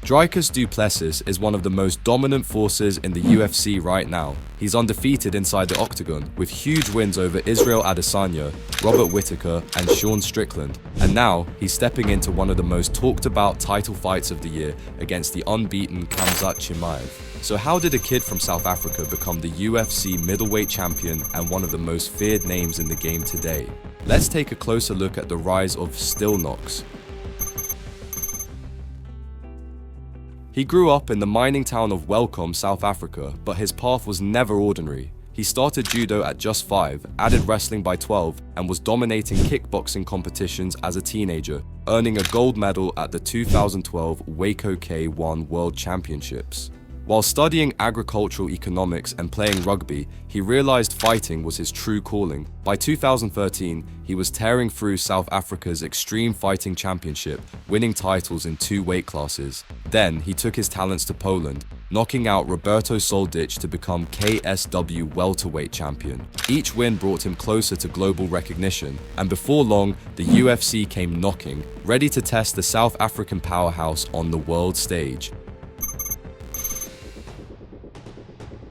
Dricus Du Plessis is one of the most dominant forces in the UFC right now. He's undefeated inside the octagon, with huge wins over Israel Adesanya, Robert Whittaker, and Sean Strickland. And now, he's stepping into one of the most talked about title fights of the year against the unbeaten Khamzat Chimaev. So how did a kid from South Africa become the UFC middleweight champion and one of the most feared names in the game today? Let's take a closer look at the rise of Stillknocks. He grew up in the mining town of Welkom, South Africa, but his path was never ordinary. He started judo at just 5, added wrestling by 12, and was dominating kickboxing competitions as a teenager, earning a gold medal at the 2012 Waco K1 World Championships. While studying agricultural economics and playing rugby, he realized fighting was his true calling. By 2013, he was tearing through South Africa's Extreme Fighting Championship, winning titles in 2 weight classes. Then, he took his talents to Poland, knocking out Roberto Soldic to become KSW welterweight champion. Each win brought him closer to global recognition, and before long, the UFC came knocking, ready to test the South African powerhouse on the world stage.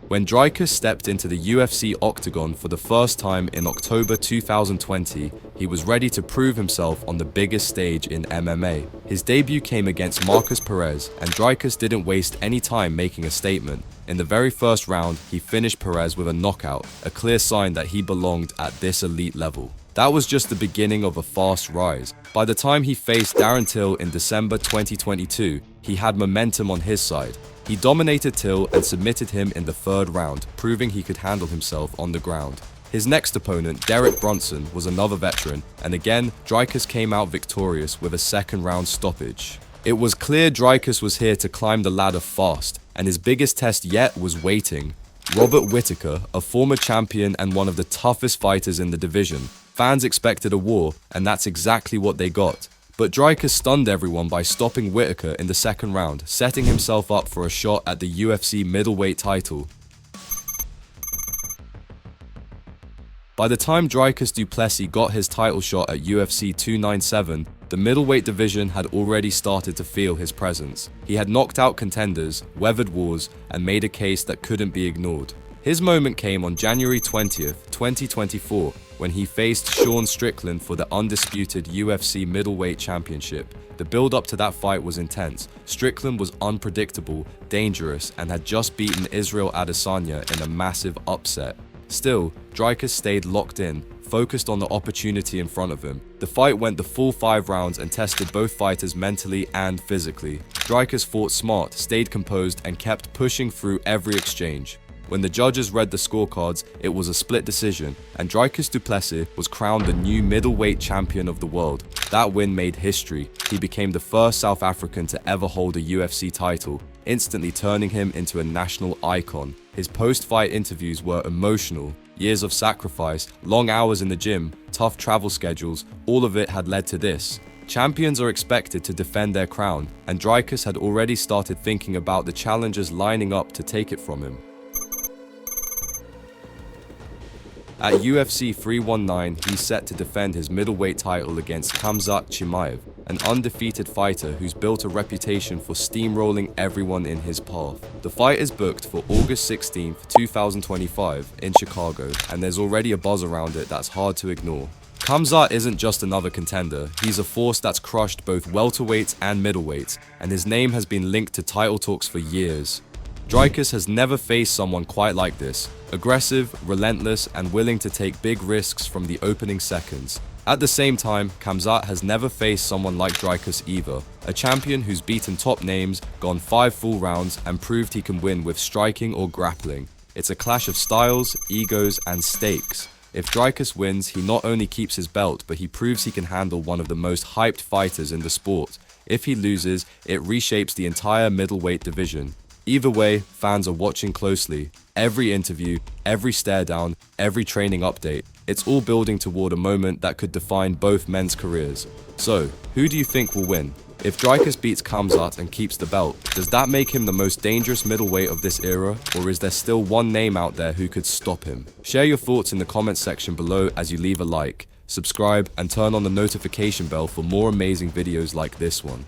When Dricus stepped into the UFC octagon for the first time in October 2020, he was ready to prove himself on the biggest stage in MMA. His debut came against Marcus Perez, and Dricus didn't waste any time making a statement. In the very first round, he finished Perez with a knockout, a clear sign that he belonged at this elite level. That was just the beginning of a fast rise. By the time he faced Darren Till in December 2022, he had momentum on his side. He dominated Till and submitted him in the 3rd round, proving he could handle himself on the ground. His next opponent, Derek Brunson, was another veteran, and again, Dricus came out victorious with a 2nd round stoppage. It was clear Dricus was here to climb the ladder fast, and his biggest test yet was waiting. Robert Whittaker, a former champion and one of the toughest fighters in the division. Fans expected a war, and that's exactly what they got. But Dricus stunned everyone by stopping Whittaker in the 2nd round, setting himself up for a shot at the UFC middleweight title. By the time Dricus Du Plessis got his title shot at UFC 297, the middleweight division had already started to feel his presence. He had knocked out contenders, weathered wars, and made a case that couldn't be ignored. His moment came on January 20th, 2024, when he faced Sean Strickland for the undisputed UFC middleweight championship. The build-up to that fight was intense. Strickland was unpredictable, dangerous, and had just beaten Israel Adesanya in a massive upset. Still, Dricus stayed locked in, focused on the opportunity in front of him. The fight went the full 5 rounds and tested both fighters mentally and physically. Dricus fought smart, stayed composed, and kept pushing through every exchange. When the judges read the scorecards, it was a split decision, and Dricus Du Plessis was crowned the new middleweight champion of the world. That win made history. He became the first South African to ever hold a UFC title, instantly turning him into a national icon. His post-fight interviews were emotional. Years of sacrifice, long hours in the gym, tough travel schedules, all of it had led to this. Champions are expected to defend their crown, and Dricus had already started thinking about the challengers lining up to take it from him. At UFC 319, he's set to defend his middleweight title against Khamzat Chimaev, an undefeated fighter who's built a reputation for steamrolling everyone in his path. The fight is booked for August 16, 2025 in Chicago, and there's already a buzz around it that's hard to ignore. Khamzat isn't just another contender, he's a force that's crushed both welterweights and middleweights, and his name has been linked to title talks for years. Dricus has never faced someone quite like this. Aggressive, relentless, and willing to take big risks from the opening seconds. At the same time, Khamzat has never faced someone like Dricus either. A champion who's beaten top names, gone 5 full rounds, and proved he can win with striking or grappling. It's a clash of styles, egos, and stakes. If Dricus wins, he not only keeps his belt, but he proves he can handle one of the most hyped fighters in the sport. If he loses, it reshapes the entire middleweight division. Either way, fans are watching closely. Every interview, every stare down, every training update, it's all building toward a moment that could define both men's careers. So, who do you think will win? If Dricus beats Khamzat and keeps the belt, does that make him the most dangerous middleweight of this era, or is there still one name out there who could stop him? Share your thoughts in the comments section below as you leave a like, subscribe, and turn on the notification bell for more amazing videos like this one.